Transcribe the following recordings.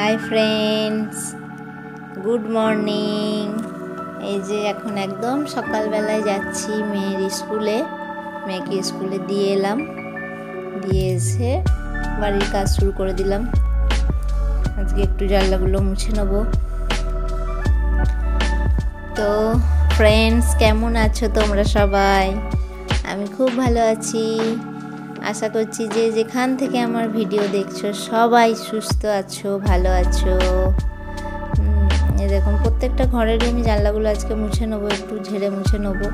Hi friends, good morning. এই যে এখন একদম সকালবেলায় যাচ্ছি মেয়ের স্কুলে। মেয়েকে স্কুলে দিয়ে এলাম, দিয়ে এসে বাড়ির কাজ শুরু করে দিলাম। আজকে একটু জানলাগুলো মুছে নেব। তো ফ্রেন্ডস, কেমন আছো তোমরা সবাই? আমি খুব ভালো আছি। আশা করছি যে যেখান থেকে আমার ভিডিও দেখছো সবাই সুস্থ আছো, ভালো আছো। দেখুন, প্রত্যেকটা ঘরেরই আমি জানলাগুলো আজকে মুছে নেবো, একটু ঝেড়ে মুছে নেবো।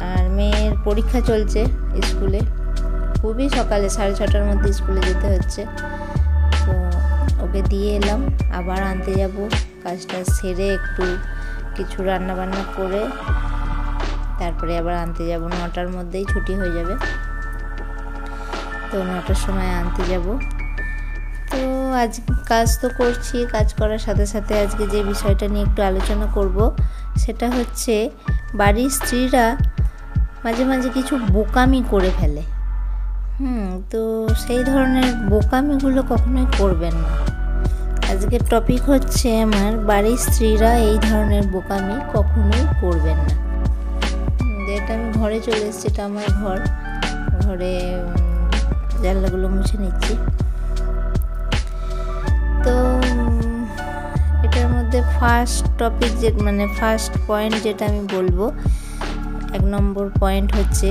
আর মেয়ের পরীক্ষা চলছে স্কুলে, খুবই সকালে 6:30টার মধ্যে স্কুলে যেতে হচ্ছে। তো ওকে দিয়ে এলাম, আবার আনতে যাব। কাজটা সেরে একটু কিছু রান্না বান্না করে তারপরে আবার আনতে যাব। 9টার মধ্যেই ছুটি হয়ে যাবে, তো 9টার সময় আনতে যাব। তো আজ কাজ তো করছি, কাজ করার সাথে সাথে আজকে যে বিষয়টা নিয়ে একটু আলোচনা করব সেটা হচ্ছে বাড়ির স্ত্রীরা মাঝে মাঝে কিছু বোকামি করে ফেলে। তো সেই ধরনের বোকামিগুলো কখনোই করবেন না। আজকের টপিক হচ্ছে আমার, বাড়ির স্ত্রীরা এই ধরনের বোকামি কখনোই করবেন না। এটা আমি ঘরে চলে এসেছি, এটা আমার ঘরে জানলাগুলো মুছে নিচ্ছি। তো এটার মধ্যে ফার্স্ট টপিক ফার্স্ট পয়েন্ট যেটা আমি বলবো, 1 নম্বর পয়েন্ট হচ্ছে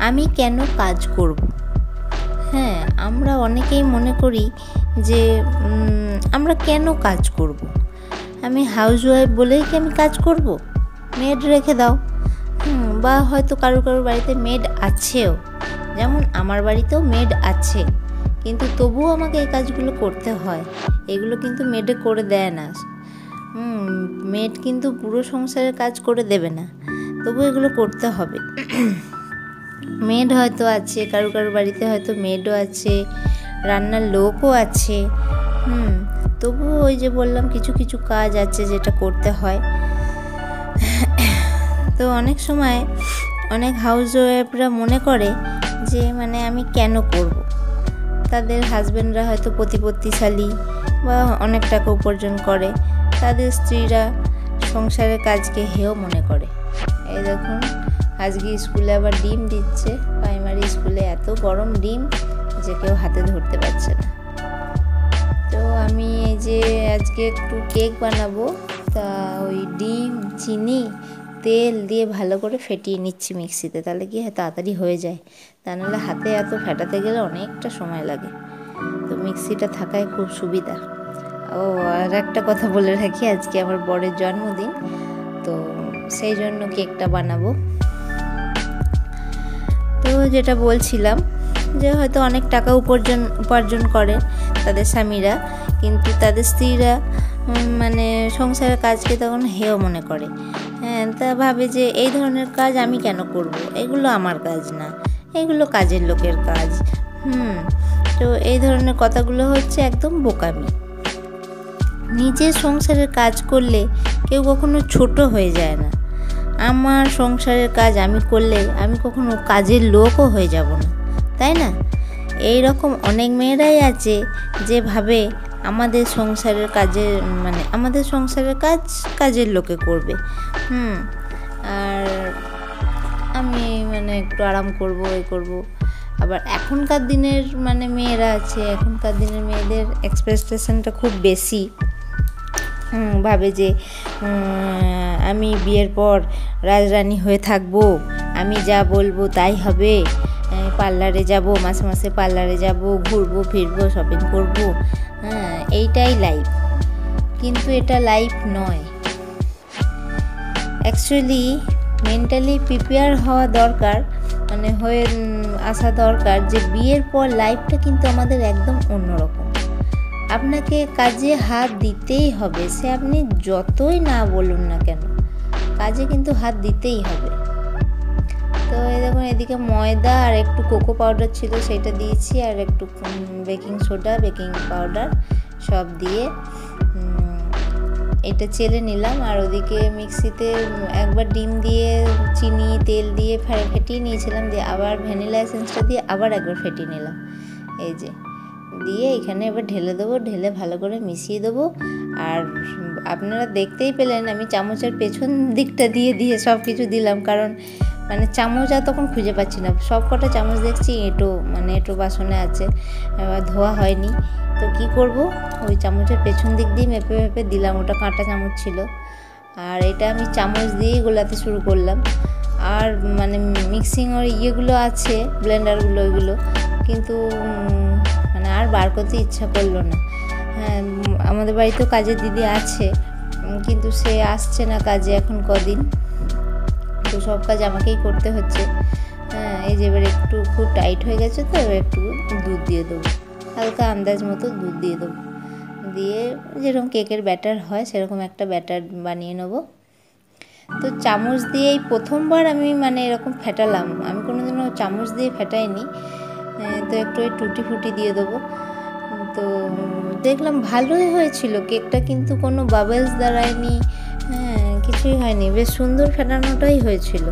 আমি কেন কাজ করব। আমরা অনেকেই মনে করি যে আমরা কেন কাজ করব, আমি হাউসওয়াইফ বলেই কি আমি কাজ করব, মেড রেখে দাও। বা হয়তো কারোর বাড়িতে মেড আছেও, যেমন আমার বাড়িতেও মেড আছে, কিন্তু তবুও আমাকে এই কাজগুলো করতে হয়। এগুলো কিন্তু মেডে করে দেয় না। মেড কিন্তু পুরো সংসারের কাজ করে দেবে না, তবু এগুলো করতে হবে। মেড হয়তো আছে, কারোর বাড়িতে হয়তো মেডও আছে, রান্নার লোকও আছে, তবুও ওই যে বললাম কিছু কিছু কাজ আছে যেটা করতে হয়। তো অনেক সময় অনেক হাউসওয়াইফরা মনে করে যে আমি কেন করব। তাদের হাজবেন্ডরা হয়তো প্রতিপত্তিশালী বা অনেক টাকা উপার্জন করে, তাদের স্ত্রীরা সংসারের কাজকে হেয় মনে করে। এই দেখুন, আজকে স্কুলে আবার ডিম দিচ্ছে, প্রাইমারি স্কুলে এত গরম ডিম যে কেউ হাতে ধরতে পারছে না। তো আমি এই যে আজকে একটু কেক বানাবো, তা ওই ডিম, চিনি, তেল দিয়ে ভালো করে ফেটিয়ে নিচ্ছি মিক্সিতে, তাহলে কি তাড়াতাড়ি হয়ে যায়। তা নাহলে হাতে এত ফেটাতে গেলে অনেকটা সময় লাগে। তো মিক্সিটা থাকায় খুব সুবিধা। আর একটা কথা বলে রাখি, আজকে আমার বরের জন্মদিন, তো সেই জন্য কেকটা বানাবো। তো যেটা বলছিলাম যে হয়তো অনেক টাকা উপার্জন করে তাদের স্বামীরা, কিন্তু তাদের স্ত্রীরা সংসারের কাজকে তখন হেয় মনে করে। তা ভাবে যে এই ধরনের কাজ আমি কেন করব, এগুলো আমার কাজ না, এগুলো কাজের লোকের কাজ। তো এই ধরনের কথাগুলো হচ্ছে একদম বোকামি। নিজের সংসারের কাজ করলে কেউ কখনো ছোট হয়ে যায় না। আমার সংসারের কাজ আমি করলে আমি কখনো কাজের লোকও হয়ে যাব না, তাই না? এই রকম অনেক মেয়েরাই আছে যে ভাবে আমাদের সংসারের আমাদের সংসারের কাজের লোকে করবে। আর আমি একটু আরাম করব, এই করব। আবার এখনকার দিনের মেয়েরা আছে, এখনকার দিনের মেয়েদের এক্সপেকটেশনটা খুব বেশি। ভাবে যে আমি বিয়ের পর রাজরানী হয়ে থাকবো, আমি যা বলবো তাই হবে, পার্লারে যাব, মাসে মাসে পার্লারে যাব, ঘুরবো ফিরবো, শপিং করব, এইটাই লাইফ। কিন্তু এটা লাইফ নয়। অ্যাকচুয়ালি মেন্টালি প্রিপেয়ার হওয়া দরকার, হয়ে আসা দরকার যে বিয়ের পর লাইফটা কিন্তু আমাদের একদম অন্যরকম। আপনাকে কাজে হাত দিতেই হবে, সে আপনি যতই না বলুন না কেন, কাজে কিন্তু হাত দিতেই হবে। তো এই দেখুন, এদিকে ময়দা আর একটু কোকো পাউডার ছিল, সেটা দিয়েছি, আর একটু বেকিং সোডা, বেকিং পাউডার সব দিয়ে এটা চেলে নিলাম। আর ওদিকে মিক্সিতে একবার ডিম দিয়ে, চিনি, তেল দিয়ে ফেটিয়ে নিয়েছিলাম, দিয়ে আবার ভ্যানিলা এসেন্সটা দিয়ে আবার একবার ফেটিয়ে নিলাম। এই যে দিয়ে এখানে এবার ঢেলে দেবো, ঢেলে ভালো করে মিশিয়ে দেবো। আর আপনারা দেখতেই পেলেন আমি চামচের পেছন দিকটা দিয়ে সব কিছু দিলাম, কারণ মানে চামচ আর তখন খুঁজে পাচ্ছি না। সব কটা চামচ দেখছি এঁটো বাসনে আছে, এবার ধোয়া হয়নি। তো কি করব, ওই চামচের পেছন দিক দিয়ে মেপে মেপে দিলাম, ওটা কাঁটা চামচ ছিল। আর এটা আমি চামচ দিয়েই গোলাতে শুরু করলাম। আর মানে মিক্সিং ওর ইয়েগুলো আছে, ব্লেন্ডারগুলো, ওইগুলো কিন্তু মানে আর বার করতে ইচ্ছা করলো না। হ্যাঁ, আমাদের বাড়িতেও কাজের দিদি আছে, কিন্তু সে আসছে না কাজে এখন কদিন, তো সব কাজ আমাকেই করতে হচ্ছে। হ্যাঁ, এই যে এবার একটু খুব টাইট হয়ে গেছে, তো এবার একটু দুধ দিয়ে দেবো, হালকা আন্দাজ মতো দুধ দিয়ে দেবো, দিয়ে যেরকম কেকের ব্যাটার হয় সেরকম একটা ব্যাটার বানিয়ে নেবো। তো চামচ দিয়েই প্রথমবার আমি মানে এরকম ফেটালাম, আমি কোনোদিনও চামচ দিয়ে ফেটাইনি। তো একটু ওই টুটি ফুটি দিয়ে দেবো। তো দেখলাম ভালোই হয়েছিল কেকটা, কিন্তু কোনো বাবলস দাঁড়ায়নি, হ্যাঁ কিছুই হয়নি, বেশ সুন্দর ফেটানোটাই হয়েছিল।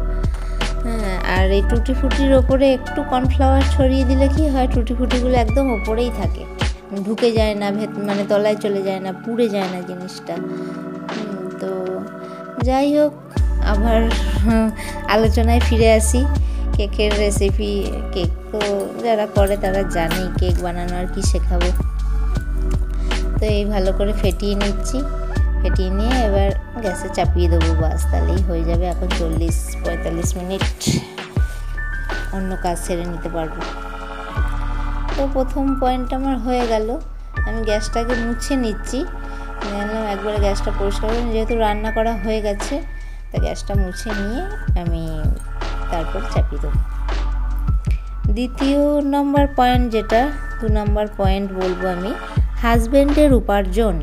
হ্যাঁ, আর এই টুটি ফুটির ওপরে একটু কর্নফ্লাওয়ার ছড়িয়ে দিলে কি হয়, টুটি ফুটিগুলো একদম ওপরেই থাকে, ঢুকে যায় না, মানে তলায় চলে যায় না, পুড়ে যায় না জিনিসটা। তো যাই হোক, আবার আলোচনায় ফিরে আসি। কেকের রেসিপি, কেক তো যারা করে তারা জানেই কেক বানানো আর কি শেখাবো। তো এই ভালো করে ফেটিয়ে নিচ্ছি, ফেটিয়ে নিয়ে এবার গ্যাসে চাপিয়ে দেবো, বাস তাহলেই হয়ে যাবে। এখন 40-45 মিনিট অন্য কাজ সেরে নিতে পারবো। তো প্রথম পয়েন্ট আমার হয়ে গেল, আমি গ্যাসটাকে মুছে নিচ্ছি, জানলাম একবারে গ্যাসটা পরিষ্কার করে, যেহেতু রান্না করা হয়ে গেছে তা গ্যাসটা মুছে নিয়ে আমি তারপর চাপিয়ে দেবো। দ্বিতীয় নম্বর পয়েন্ট, যেটা 2 নম্বর পয়েন্ট বলবো আমি, হাজব্যান্ডের উপার্জন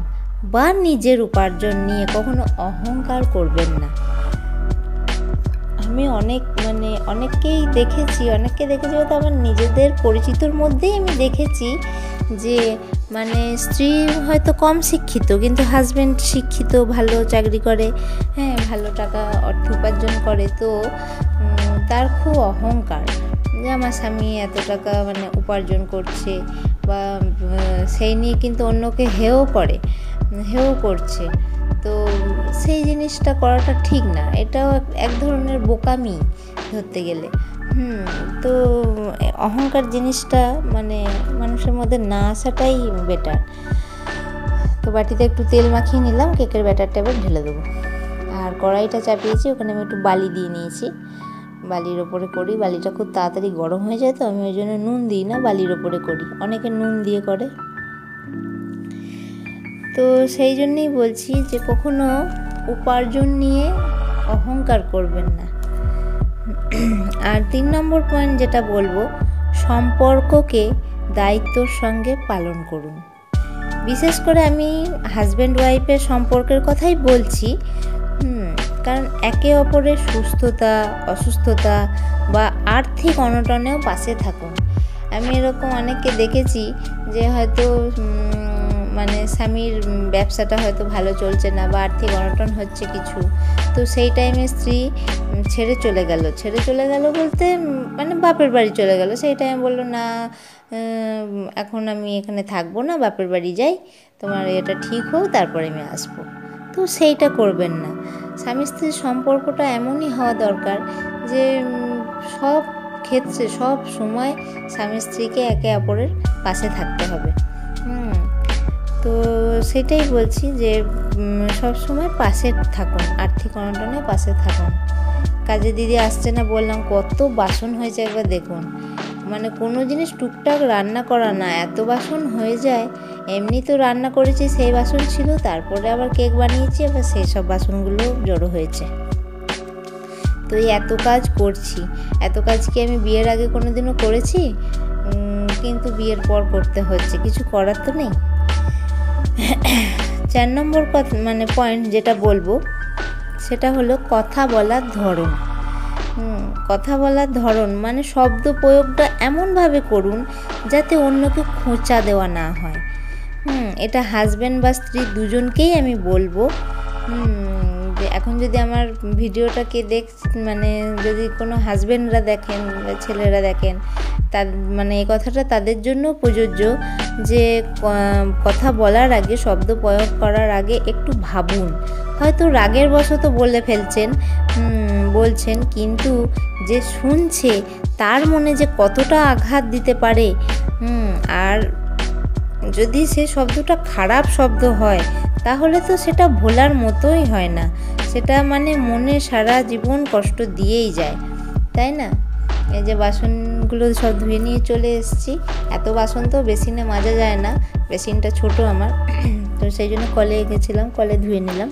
বা নিজের উপার্জন নিয়ে কখনো অহংকার করবেন না। আমি অনেককে দেখেছি বলতে আমার নিজেদের পরিচিতর মধ্যেই আমি দেখেছি যে মানে স্ত্রী হয়তো কম শিক্ষিত, কিন্তু হাজব্যান্ড শিক্ষিত, ভালো চাকরি করে, হ্যাঁ ভালো টাকা অর্থ উপার্জন করে, তো তার খুব অহংকার যে আমার স্বামী এত টাকা মানে উপার্জন করছে, বা সেই নিয়ে কিন্তু অন্যকে হেয় করছে। তো সেই জিনিসটা করাটা ঠিক না, এটাও এক ধরনের বোকামি ধরতে গেলে। তো অহংকার জিনিসটা মানে মানুষের মধ্যে না আসাটাই বেটার। তো বাটিতে একটু তেল মাখিয়ে নিলাম, কেকের ব্যাটারটা এবার ঢেলে দেবো। আর কড়াইটা চাপিয়েছি, ওখানে আমি একটু বালি দিয়ে নিয়েছি, বালির ওপরে করি। বালিটা খুব তাড়াতাড়ি গরম হয়ে যায়, তো আমি ওই জন্য নুন দিই না, বালির ওপরে করি, অনেকে নুন দিয়ে করে। তো সেই জন্যই বলছি যে কখনো উপার্জন নিয়ে অহংকার করবেন না। আর 3 নম্বর পয়েন্ট যেটা বলবো, সম্পর্ককে দায়িত্বর সঙ্গে পালন করুন। বিশেষ করে আমি হাজব্যান্ড ওয়াইফের সম্পর্কের কথাই বলছি, কারণ একে অপরের সুস্থতা, অসুস্থতা বা আর্থিক অনটনেও পাশে থাকুন। আমি এরকম অনেককে দেখেছি যে হয়তো মানে স্বামীর ব্যবসাটা হয়তো ভালো চলছে না, বা আর্থিক অনটন হচ্ছে কিছু, তো সেই টাইমে স্ত্রী ছেড়ে চলে গেল বলতে মানে বাপের বাড়ি চলে গেল। সেই টাইমে বললো, না এখন আমি এখানে থাকবো না, বাপের বাড়ি যাই, তোমার এটা ঠিক হোক তারপরে আমি আসবো। তো সেইটা করবেন না। স্বামী স্ত্রীর সম্পর্কটা এমনই হওয়া দরকার যে সব ক্ষেত্রে সব সময় স্বামী স্ত্রীকে একে অপরের পাশে থাকতে হবে। তো সেটাই বলছি যে সব সময় পাশে থাকুন, আর্থিক অনটনে পাশে থাকুন। কাজে দিদি আসছে না বললাম, কত বাসন হয়েছে একবার দেখুন, মানে কোনো জিনিস টুকটাক রান্না করা না, এত বাসন হয়ে যায়। এমনি তো রান্না করেছি সেই বাসন ছিল, তারপরে আবার কেক বানিয়েছি, আবার সেই সব বাসনগুলো জড়ো হয়েছে। তো এই এত কাজ করছি, এত কাজ কি আমি বিয়ের আগে কোনো দিনও করেছি? কিন্তু বিয়ের পর করতে হচ্ছে, কিছু করার তো নেই। 4 নম্বর পয়েন্ট যেটা বলবো সেটা হলো কথা বলার ধরন। কথা বলার ধরন মানে শব্দ প্রয়োগটা এমনভাবে করুন যাতে অন্যকে খোঁচা দেওয়া না হয়। এটা হাজব্যান্ড বা স্ত্রী দুজনকেই আমি বলবো। যে এখন যদি আমার ভিডিওটাকে যদি কোনো হাজব্যান্ডরা দেখেন বা ছেলেরা দেখেন, মানে এই কথাটা তাদের জন্য প্রযোজ্য যে কথা বলার আগে, শব্দ প্রয়োগ করার আগে একটু ভাবুন। হয়তো রাগের বশত বলে ফেলছেন, বলছেন, কিন্তু যে শুনছে তার মনে যে কতটা আঘাত দিতে পারে, আর যদি সে শব্দটা খারাপ শব্দ হয় তাহলে তো সেটা ভোলার মতোই হয় না, সেটা মানে মনে সারা জীবন কষ্ট দিয়েই যায়, তাই না? এই যে বাসনগুলো সব ধুয়ে নিয়ে চলে এসেছি। এত বাসন তো বেসিনে মাজা যায় না, বেসিনটা ছোট আমার, তো সেই জন্য কলে গেছিলাম, কলে ধুয়ে নিলাম।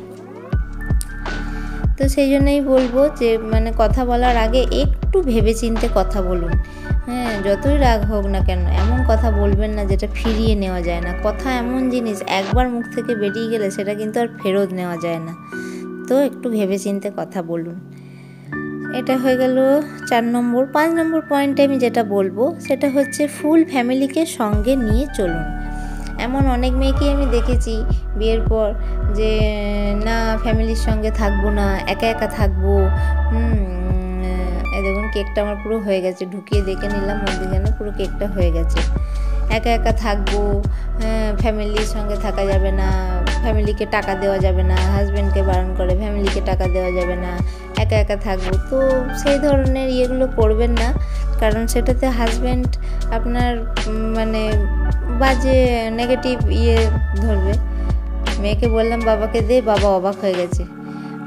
তো সেই জন্যই বলবো যে মানে কথা বলার আগে একটু ভেবেচিন্তে কথা বলুন। হ্যাঁ, যতই রাগ হোক না কেন এমন কথা বলবেন না যেটা ফিরিয়ে নেওয়া যায় না। কথা এমন জিনিস, একবার মুখ থেকে বেরিয়ে গেলে সেটা কিন্তু আর ফেরত নেওয়া যায় না। তো একটু ভেবেচিন্তে কথা বলুন। এটা হয়ে গেল 4 নম্বর। 5 নম্বর পয়েন্টে আমি যেটা বলবো সেটা হচ্ছে ফুল ফ্যামিলিকে সঙ্গে নিয়ে চলুন। এমন অনেক মেয়েকেই আমি দেখেছি বিয়ের পর যে না ফ্যামিলির সঙ্গে থাকবো না, একা একা থাকবো। এই দেখুন কেকটা আমার পুরো হয়ে গেছে, ঢুকিয়ে দেখে নিলাম মধ্যখানে পুরো কেকটা হয়ে গেছে। একা একা থাকবো, ফ্যামিলির সঙ্গে থাকা যাবে না, ফ্যামিলিকে টাকা দেওয়া যাবে না, হাজব্যান্ডকে বারণ করে ফ্যামিলিকে টাকা দেওয়া যাবে না, একা একা থাকবো। তো সেই ধরনের ইয়েগুলো করবেন না, কারণ সেটাতে হাজব্যান্ড আপনার মানে বাজে নেগেটিভ ইয়ে ধরবে। মেয়েকে বললাম বাবাকে দে, বাবা অবাক হয়ে গেছে,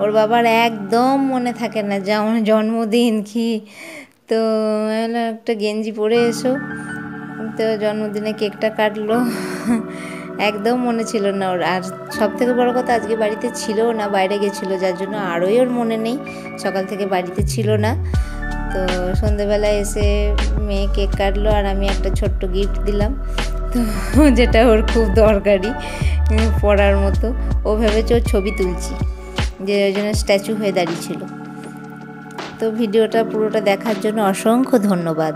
ওর বাবার একদম মনে থাকে না যে আমার জন্মদিন কি। তো একটা গেঞ্জি পরে এসো, তো জন্মদিনে কেকটা কাটলো, একদম মনে ছিল না ওর। আর সব থেকে বড় কথা আজকে বাড়িতে ছিল না, বাইরে গেছিলো, যার জন্য আরোই ওর মনে নেই, সকাল থেকে বাড়িতে ছিল না। তো সন্ধেবেলায় এসে মেয়ে কেক কাটলো আর আমি একটা ছোট্ট গিফট দিলাম, তো যেটা ওর খুব দরকারি পড়ার মতো। ও ভেবেছে ওর ছবি তুলছি, যে ওই জন্য স্ট্যাচু হয়ে দাঁড়িয়েছিল। তো ভিডিওটা পুরোটা দেখার জন্য অসংখ্য ধন্যবাদ।